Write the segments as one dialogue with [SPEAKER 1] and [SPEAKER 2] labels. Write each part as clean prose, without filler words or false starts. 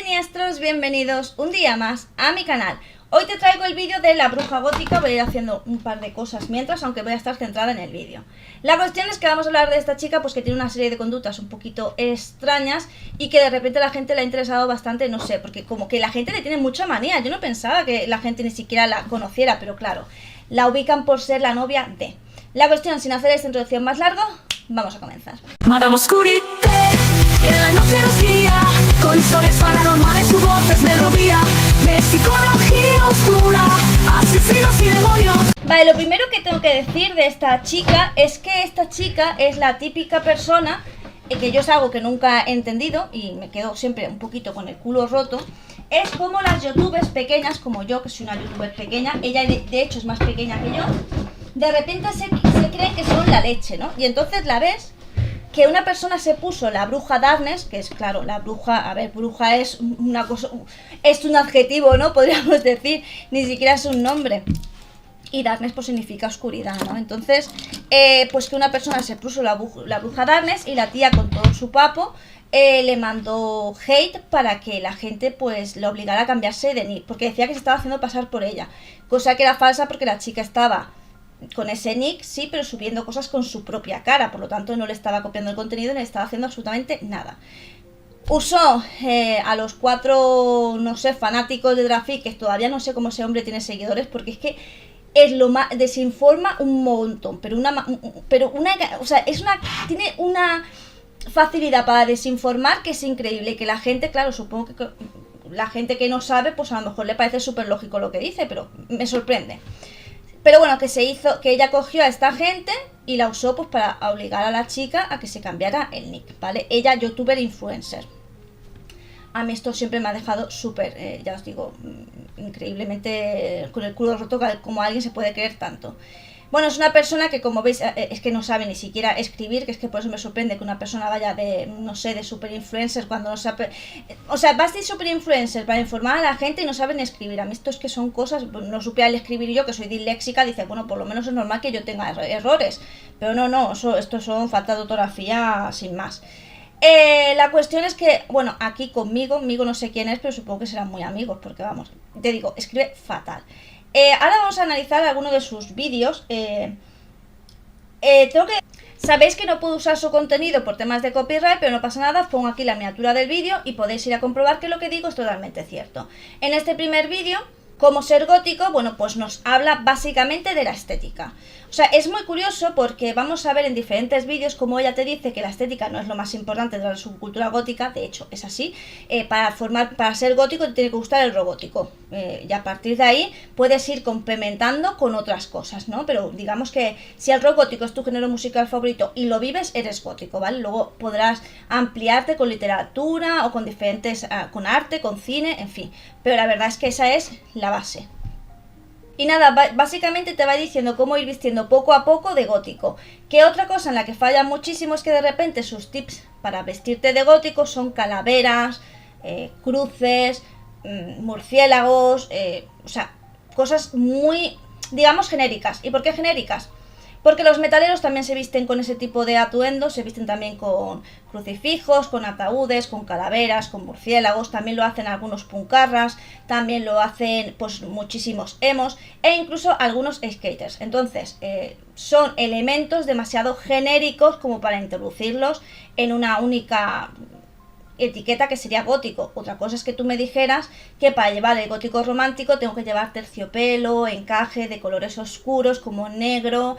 [SPEAKER 1] siniestros, bienvenidos un día más a mi canal. Hoy te traigo el vídeo de la bruja gótica. Voy a ir haciendo un par de cosas mientras, aunque voy a estar centrada en el vídeo. La cuestión es que vamos a hablar de esta chica, pues que tiene una serie de conductas un poquito extrañas y que de repente a la gente le ha interesado bastante, no sé, porque como que la gente le tiene mucha manía. Yo no pensaba que la gente ni siquiera la conociera, pero claro, la ubican por ser la novia de... La cuestión, sin hacer esta introducción más largo, vamos a comenzar.
[SPEAKER 2] Madame Oscurité, en la noche nos guía, con historias paranormales, su voz es melodía, de psicología oscura, asesinos y demonios.
[SPEAKER 1] Vale, lo primero que tengo que decir de esta chica es que esta chica es la típica persona, que yo es algo que nunca he entendido y me quedo siempre un poquito con el culo roto, es como las youtubers pequeñas, como yo, que soy una youtuber pequeña, ella de hecho es más pequeña que yo, de repente se creen que son la leche, ¿no? Y entonces la ves que una persona se puso la bruja Darkness, que es claro, la bruja, a ver, bruja es una cosa, es un adjetivo, ¿no? Podríamos decir, ni siquiera es un nombre. Y Darkness pues significa oscuridad, ¿no? Entonces, pues que una persona se puso la bruja Darkness y la tía con todo su papo le mandó hate para que la gente pues le obligara a cambiarse de nick, porque decía que se estaba haciendo pasar por ella, cosa que era falsa porque la chica estaba con ese nick, sí, pero subiendo cosas con su propia cara, por lo tanto no le estaba copiando el contenido ni le estaba haciendo absolutamente nada. Usó a los 4, no sé, fanáticos de Drafi, que todavía no sé cómo ese hombre tiene seguidores, porque es que es lo más, desinforma un montón, o sea, tiene una facilidad para desinformar que es increíble, que la gente, claro, supongo que la gente que no sabe, pues a lo mejor le parece súper lógico lo que dice, pero me sorprende. Pero bueno, que ella cogió a esta gente y la usó pues para obligar a la chica a que se cambiara el nick, ¿vale? Ella, youtuber influencer. A mí esto siempre me ha dejado súper, ya os digo, increíblemente con el culo roto, como alguien se puede creer tanto. Bueno, es una persona que, como veis, es que no sabe ni siquiera escribir, que es que por eso me sorprende que una persona vaya de, no sé, de super influencer cuando no sabe... O sea, vas de super influencer para informar a la gente y no saben escribir. A mí esto es que son cosas, no supiera el escribir yo, que soy disléxica, dice, bueno, por lo menos es normal que yo tenga errores. Pero no, esto son falta de ortografía sin más. La cuestión es que, bueno, aquí conmigo no sé quién es, pero supongo que serán muy amigos, porque vamos, te digo, escribe fatal. Ahora vamos a analizar algunos de sus vídeos. Sabéis que no puedo usar su contenido por temas de copyright, pero no pasa nada, pongo aquí la miniatura del vídeo y podéis ir a comprobar que lo que digo es totalmente cierto. En este primer vídeo, cómo ser gótico, bueno, pues nos habla básicamente de la estética. O sea, es muy curioso porque vamos a ver en diferentes vídeos cómo ella te dice que la estética no es lo más importante de la subcultura gótica, de hecho es así. Para ser gótico te tiene que gustar el robótico, y a partir de ahí puedes ir complementando con otras cosas, ¿no? Pero digamos que si el rock gótico es tu género musical favorito y lo vives, eres gótico, ¿vale? Luego podrás ampliarte con literatura o con diferentes, con arte, con cine, en fin. Pero la verdad es que esa es la base. Y nada, básicamente te va diciendo cómo ir vistiendo poco a poco de gótico. Que otra cosa en la que falla muchísimo es que de repente sus tips para vestirte de gótico son calaveras, cruces, murciélagos, o sea, cosas muy, digamos, genéricas. ¿Y por qué genéricas? Porque los metaleros también se visten con ese tipo de atuendos, se visten también con crucifijos, con ataúdes, con calaveras, con murciélagos, también lo hacen algunos punkarras, también lo hacen pues muchísimos emos e incluso algunos skaters. Entonces, son elementos demasiado genéricos como para introducirlos en una única etiqueta que sería gótico. Otra cosa es que tú me dijeras que para llevar el gótico romántico tengo que llevar terciopelo, encaje de colores oscuros como negro,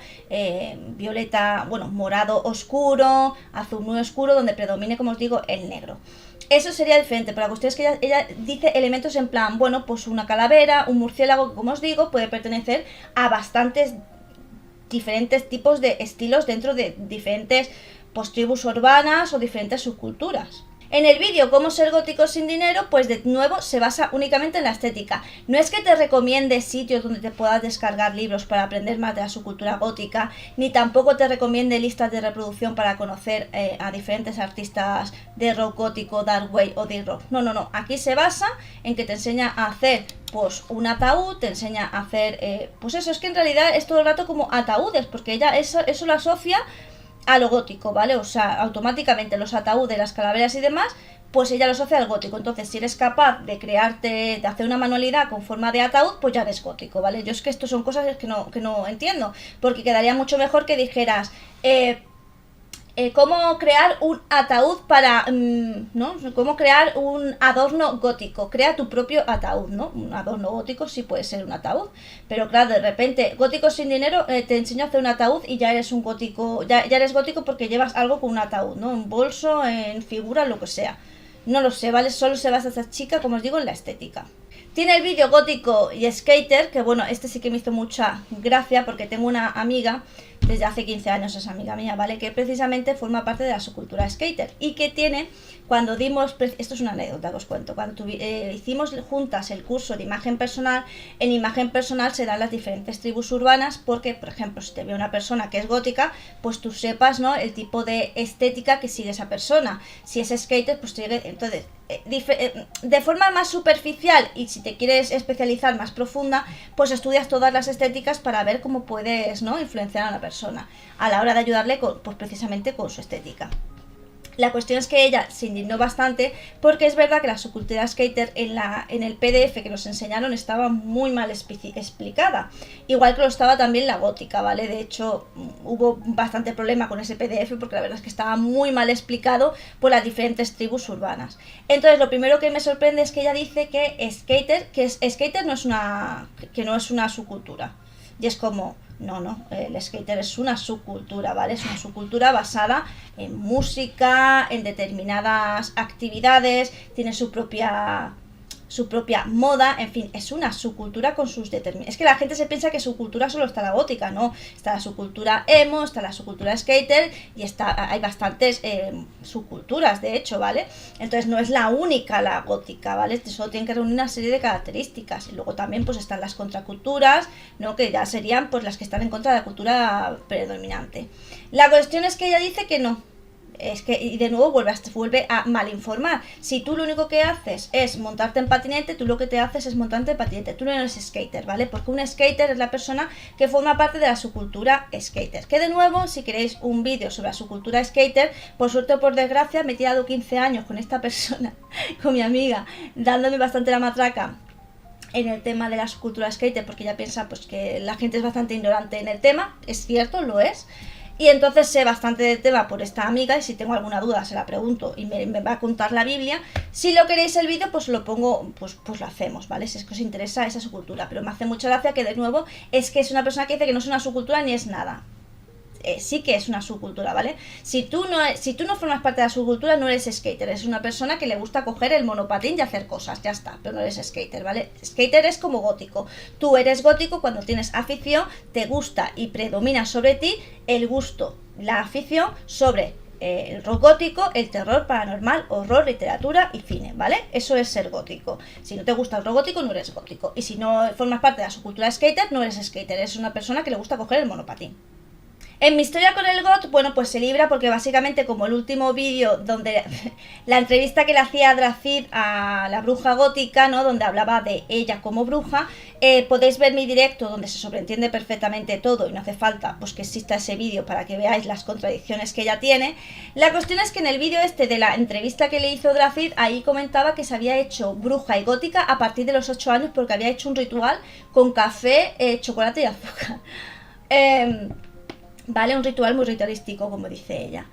[SPEAKER 1] violeta, bueno, morado oscuro, azul muy oscuro, donde predomine, como os digo, el negro. Eso sería diferente, pero la cuestión es que ella dice elementos en plan, bueno, pues una calavera, un murciélago, que como os digo, puede pertenecer a bastantes diferentes tipos de estilos dentro de diferentes pues, tribus urbanas o diferentes subculturas. En el vídeo cómo ser gótico sin dinero, pues de nuevo se basa únicamente en la estética. No es que te recomiende sitios donde te puedas descargar libros para aprender más de la subcultura gótica, ni tampoco te recomiende listas de reproducción para conocer a diferentes artistas de rock gótico, dark wave o deep rock. No. Aquí se basa en que te enseña a hacer pues un ataúd, te enseña a hacer, pues eso, es que en realidad es todo el rato como ataúdes, porque ella eso lo asocia a lo gótico, ¿vale? O sea, automáticamente los ataúdes, las calaveras y demás, pues ella lo asocia al gótico. Entonces, si eres capaz de crearte, de hacer una manualidad con forma de ataúd, pues ya eres gótico, ¿vale? Yo es que esto son cosas que no entiendo, porque quedaría mucho mejor que dijeras, cómo crear un ataúd para, ¿no? Cómo crear un adorno gótico. Crea tu propio ataúd, ¿no? Un adorno gótico sí puede ser un ataúd, pero claro, de repente, gótico sin dinero, te enseño a hacer un ataúd y ya eres un gótico, ya eres gótico porque llevas algo con un ataúd, ¿no? En bolso, en figura, lo que sea. No lo sé, ¿vale? Solo se basa esta chica, como os digo, en la estética. Tiene el vídeo gótico y skater, que bueno, este sí que me hizo mucha gracia porque tengo una amiga, desde hace 15 años es amiga mía, ¿vale? Que precisamente forma parte de la subcultura skater y que tiene, cuando dimos, esto es una anécdota que os cuento, cuando hicimos juntas el curso de imagen personal, en imagen personal se dan las diferentes tribus urbanas porque, por ejemplo, si te ve una persona que es gótica, pues tú sepas, ¿no? El tipo de estética que sigue esa persona. Si es skater, pues sigue, entonces, de forma más superficial, y si te quieres especializar más profunda, pues estudias todas las estéticas para ver cómo puedes, ¿no? Influenciar a la persona a la hora de ayudarle pues precisamente con su estética. La cuestión es que ella se indignó bastante porque es verdad que la subcultura skater en el PDF que nos enseñaron estaba muy mal explicada, igual que lo estaba también la gótica, ¿vale? De hecho hubo bastante problema con ese PDF porque la verdad es que estaba muy mal explicado por las diferentes tribus urbanas. Entonces lo primero que me sorprende es que ella dice que skater no es una subcultura, y es como, no, el skater es una subcultura, ¿vale? Es una subcultura basada en música, en determinadas actividades, tiene su propia moda, en fin, es una subcultura con sus determinados. Es que la gente se piensa que subcultura solo está la gótica, ¿no? Está la subcultura emo, está la subcultura skater y hay bastantes subculturas, de hecho, ¿vale? Entonces no es la única la gótica, ¿vale? Solo tienen que reunir una serie de características. Y luego también pues están las contraculturas, ¿no? Que ya serían pues las que están en contra de la cultura predominante. La cuestión es que ella dice que no. Es que, y de nuevo vuelve a malinformar. Si tú lo único que haces es montarte en patinete, tú lo que te haces es montarte en patinete. Tú no eres skater, ¿vale? Porque un skater es la persona que forma parte de la subcultura skater. Que de nuevo, si queréis un vídeo sobre la subcultura skater, por suerte o por desgracia, me he tirado 15 años con esta persona, con mi amiga, dándome bastante la matraca en el tema de la subcultura skater, porque ella piensa pues que la gente es bastante ignorante en el tema. Es cierto, lo es. Y entonces sé bastante del tema por esta amiga y si tengo alguna duda se la pregunto y me va a contar la Biblia. Si lo queréis el vídeo pues lo pongo, pues lo hacemos, ¿vale? Si es que os interesa esa subcultura. Pero me hace mucha gracia que de nuevo es que es una persona que dice que no es una subcultura ni es nada. Sí que es una subcultura, ¿vale? Si tú no formas parte de la subcultura, no eres skater, eres una persona que le gusta coger el monopatín y hacer cosas, ya está, pero no eres skater, ¿vale? Skater es como gótico. Tú eres gótico cuando tienes afición, te gusta y predomina sobre ti el gusto, la afición sobre el rock gótico, el terror paranormal, horror, literatura y cine, ¿vale? Eso es ser gótico. Si no te gusta el rock gótico, no eres gótico. Y si no formas parte de la subcultura skater, no eres skater, eres una persona que le gusta coger el monopatín. En mi historia con el GOT, bueno, pues se libra porque básicamente como el último vídeo donde la entrevista que le hacía Dracid a la bruja gótica, ¿no? Donde hablaba de ella como bruja, podéis ver mi directo donde se sobreentiende perfectamente todo y no hace falta pues que exista ese vídeo para que veáis las contradicciones que ella tiene. La cuestión es que en el vídeo este de la entrevista que le hizo Dracid, ahí comentaba que se había hecho bruja y gótica a partir de los 8 años porque había hecho un ritual con café, chocolate y azúcar. Vale, un ritual muy ritualístico, como dice ella.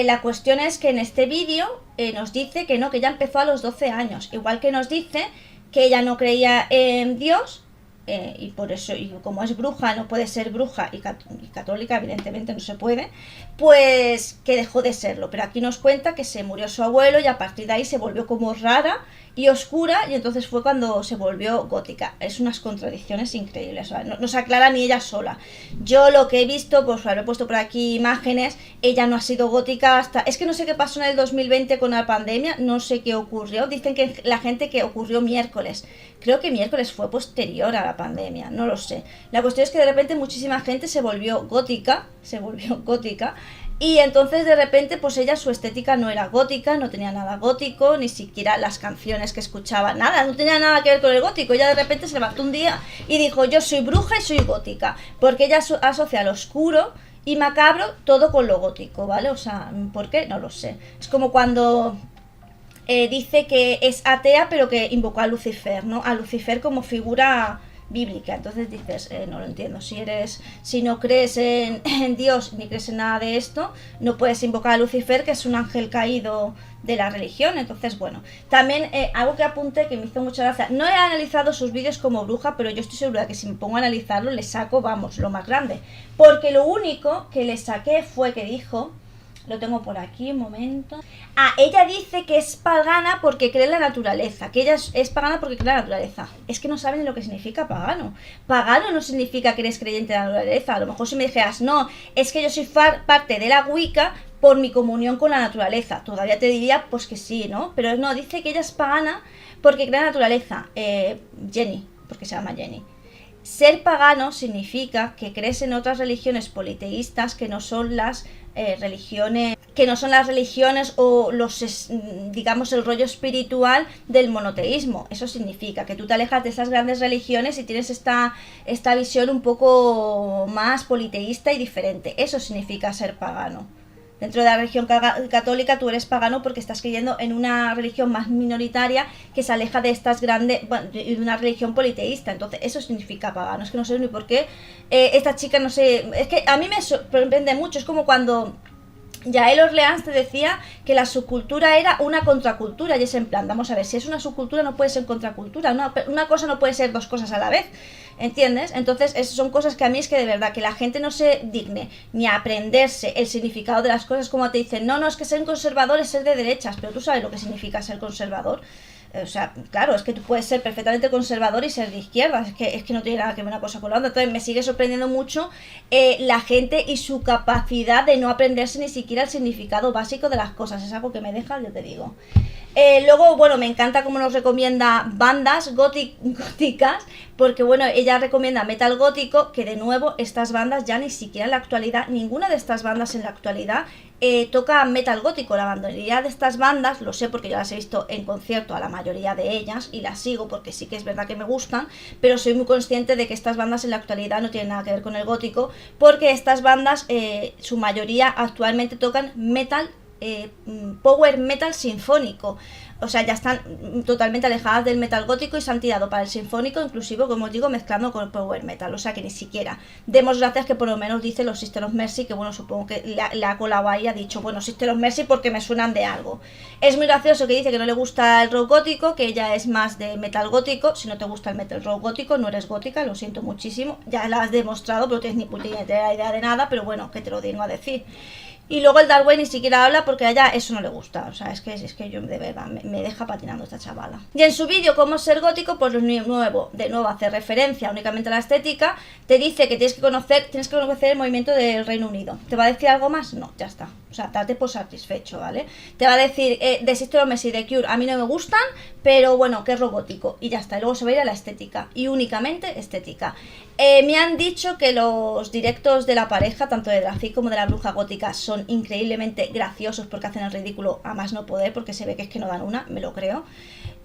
[SPEAKER 1] La cuestión es que en este vídeo nos dice que no, que ella empezó a los 12 años. Igual que nos dice que ella no creía en Dios, y por eso, y como es bruja, no puede ser bruja y católica, evidentemente no se puede, pues que dejó de serlo. Pero aquí nos cuenta que se murió su abuelo y a partir de ahí se volvió como rara y oscura y entonces fue cuando se volvió gótica. Es unas contradicciones increíbles, ¿vale? No se aclara ni ella sola. Yo lo que he visto, pues habré puesto por aquí imágenes, ella no ha sido gótica hasta... Es que no sé qué pasó en el 2020 con la pandemia, no sé qué ocurrió. Dicen que la gente que ocurrió miércoles. Creo que miércoles fue posterior a la pandemia, no lo sé. La cuestión es que de repente muchísima gente se volvió gótica, y entonces de repente pues ella, su estética no era gótica, no tenía nada gótico, ni siquiera las canciones que escuchaba, nada, no tenía nada que ver con el gótico. Ella de repente se levantó un día y dijo yo soy bruja y soy gótica, porque ella asocia lo oscuro y macabro todo con lo gótico, ¿vale? O sea, ¿por qué? No lo sé. Es como cuando dice que es atea, pero que invocó a Lucifer, ¿no? A Lucifer como figura bíblica. Entonces dices, no lo entiendo, si no crees en Dios ni crees en nada de esto, no puedes invocar a Lucifer, que es un ángel caído de la religión. Entonces, bueno, también algo que apunté que me hizo mucha gracia, no he analizado sus vídeos como bruja, pero yo estoy segura que si me pongo a analizarlo le saco, vamos, lo más grande, porque lo único que le saqué fue que dijo, lo tengo por aquí, un momento. Ella dice que es pagana porque cree en la naturaleza. Que ella es pagana porque cree en la naturaleza. Es que no saben lo que significa pagano. Pagano no significa que eres creyente de la naturaleza. A lo mejor si me dijeras, no, es que yo soy parte de la Wicca por mi comunión con la naturaleza. Todavía te diría, pues que sí, ¿no? Pero no, dice que ella es pagana porque cree en la naturaleza. Jenny, porque se llama Jenny. Ser pagano significa que crees en otras religiones politeístas que no son las religiones, o digamos el rollo espiritual del monoteísmo. Eso significa que tú te alejas de esas grandes religiones y tienes esta visión un poco más politeísta y diferente. Eso significa ser pagano. Dentro de la religión católica tú eres pagano porque estás creyendo en una religión más minoritaria que se aleja de estas grandes, de una religión politeísta. Entonces eso significa pagano. Es que no sé ni por qué esta chica, no sé, es que a mí me sorprende mucho. Es como cuando Yael Orleans te decía que la subcultura era una contracultura, y es en plan, vamos a ver, si es una subcultura no puede ser contracultura, una cosa no puede ser dos cosas a la vez, ¿entiendes? Entonces esas son cosas que a mí es que de verdad, que la gente no se digne ni a aprenderse el significado de las cosas, como te dicen, no, es que ser conservador es ser de derechas, pero tú sabes lo que significa ser conservador. O sea, claro, es que tú puedes ser perfectamente conservador y ser de izquierda, es que no tiene nada que ver una cosa con la otra. Entonces me sigue sorprendiendo mucho la gente y su capacidad de no aprenderse ni siquiera el significado básico de las cosas. Es algo que me deja, yo te digo. Luego, bueno, me encanta cómo nos recomienda bandas góticas, porque bueno, ella recomienda metal gótico, que de nuevo estas bandas ya ni siquiera en la actualidad, ninguna de estas bandas en la actualidad toca metal gótico. La mayoría de estas bandas, lo sé porque yo las he visto en concierto a la mayoría de ellas y las sigo porque sí que es verdad que me gustan, pero soy muy consciente de que estas bandas en la actualidad no tienen nada que ver con el gótico, porque estas bandas, su mayoría actualmente tocan metal, power metal sinfónico. O sea, ya están totalmente alejadas del metal gótico y se han tirado para el sinfónico, inclusive, como os digo, mezclando con el power metal. O sea, que ni siquiera. Demos gracias que por lo menos dice los Sister of Mercy, que bueno, supongo que le ha colado ahí, ha dicho, bueno, Sister of Mercy porque me suenan de algo. Es muy gracioso que dice que no le gusta el rock gótico, que ella es más de metal gótico. Si no te gusta el metal rock gótico, no eres gótica, lo siento muchísimo. Ya la has demostrado, pero no tienes ni puta idea de nada, pero bueno, que te lo digo a decir. Y luego el Darwin ni siquiera habla porque a ella eso no le gusta. O sea, es que yo de verdad me deja patinando esta chavala. Y en su vídeo cómo ser gótico, pues de nuevo hace referencia únicamente a la estética. Te dice que tienes que conocer el movimiento del Reino Unido. ¿Te va a decir algo más? No, ya está. O sea, date por satisfecho, ¿vale? Te va a decir, de Sister of Mercy, de Cure, a mí no me gustan, pero bueno, que es robótico. Y ya está. Y luego se va a ir a la estética. Y únicamente estética. Me han dicho que los directos de la pareja, tanto de Dracid como de la bruja gótica, son increíblemente graciosos porque hacen el ridículo a más no poder, porque se ve que es que no dan una, me lo creo.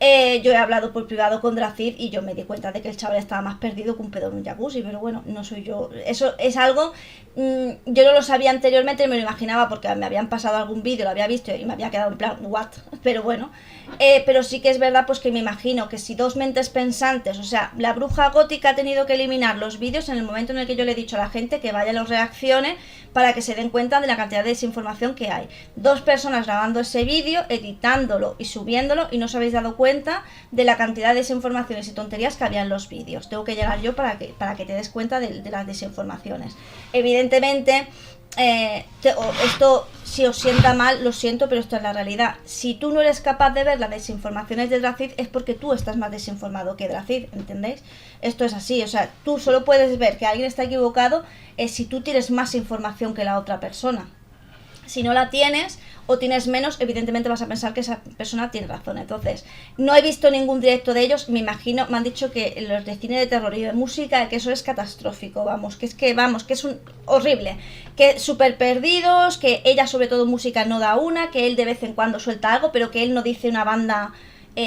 [SPEAKER 1] Yo he hablado por privado con Dracid y yo me di cuenta de que el chaval estaba más perdido que un pedo en un jacuzzi, pero bueno, no soy yo. Eso es algo, yo no lo sabía anteriormente, me lo imaginaba porque me habían pasado algún vídeo, lo había visto y me había quedado en plan, what, pero bueno. Pero sí que es verdad pues que me imagino que si dos mentes pensantes, o sea, la bruja gótica ha tenido que eliminar los vídeos en el momento en el que yo le he dicho a la gente que vaya a los reacciones para que se den cuenta de la cantidad de desinformación que hay. Dos personas grabando ese vídeo, editándolo y subiéndolo, y no os habéis dado cuenta de la cantidad de desinformaciones y tonterías que había en los vídeos. Tengo que llegar yo para que te des cuenta de las desinformaciones. Evidentemente, esto, si os sienta mal, lo siento, pero esto es la realidad. Si tú no eres capaz de ver las desinformaciones de Dracid, es porque tú estás más desinformado que Dracid, ¿entendéis? Esto es así, o sea, tú solo puedes ver que alguien está equivocado si tú tienes más información que la otra persona. Si no la tienes o tienes menos, evidentemente vas a pensar que esa persona tiene razón. Entonces, no he visto ningún directo de ellos, me imagino, me han dicho que los de cine de terror y de música, que eso es catastrófico, que es un horrible, que súper perdidos, que ella sobre todo música no da una, que él de vez en cuando suelta algo, pero que él no dice una banda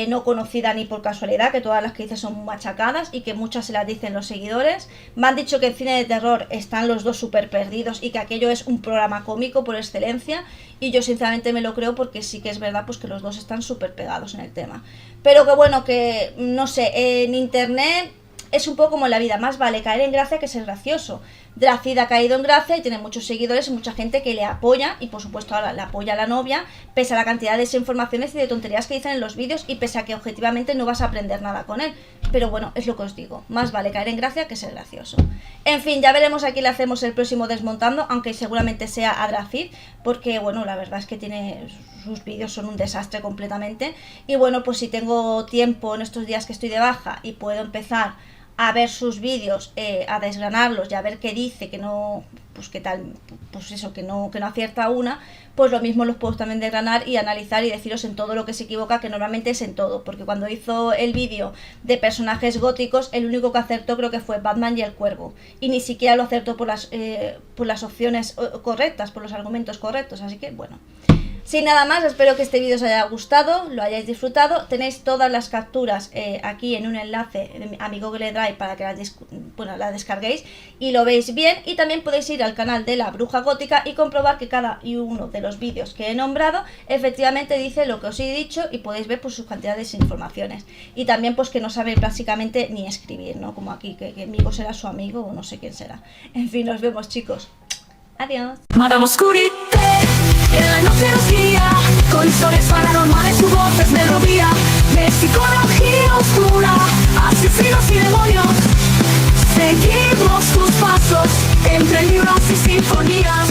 [SPEAKER 1] no conocida ni por casualidad, que todas las que dice son machacadas y que muchas se las dicen los seguidores. Me han dicho que en cine de terror están los dos súper perdidos y que aquello es un programa cómico por excelencia, y yo sinceramente me lo creo porque sí que es verdad pues que los dos están súper pegados en el tema. Pero que bueno, que no sé, en internet es un poco como en la vida, más vale caer en gracia que ser gracioso. Dracid ha caído en gracia y tiene muchos seguidores y mucha gente que le apoya, y por supuesto ahora le apoya a la novia, pese a la cantidad de desinformaciones y de tonterías que dicen en los vídeos, y pese a que objetivamente no vas a aprender nada con él. Pero bueno, es lo que os digo, más vale caer en gracia que ser gracioso. En fin, ya veremos a quién le hacemos el próximo desmontando, aunque seguramente sea a Dracid, porque bueno, la verdad es que sus vídeos son un desastre completamente. Y bueno, pues si tengo tiempo en estos días que estoy de baja y puedo empezar a ver sus vídeos, a desgranarlos y a ver qué dice, que no, pues qué tal, pues eso, que no acierta una, pues lo mismo los puedo también desgranar y analizar y deciros en todo lo que se equivoca, que normalmente es en todo, porque cuando hizo el vídeo de personajes góticos, el único que acertó creo que fue Batman y el Cuervo, y ni siquiera lo acertó por las opciones correctas, por los argumentos correctos, así que bueno. Sin nada más, espero que este vídeo os haya gustado, lo hayáis disfrutado. Tenéis todas las capturas aquí en un enlace a mi Google Drive para que la descarguéis y lo veis bien. Y también podéis ir al canal de la Bruja Gótica y comprobar que cada uno de los vídeos que he nombrado efectivamente dice lo que os he dicho, y podéis ver pues sus cantidades de informaciones. Y también pues que no sabe básicamente ni escribir, ¿no? Como aquí, que amigo será su amigo o no sé quién será. En fin, nos vemos, chicos. Adiós.
[SPEAKER 2] Madame Oscurité, en la noche nos guía, con historias paranormales, su voz es melodía, de psicología oscura, asesinos y demonios. Seguimos tus pasos, entre libros y sinfonías.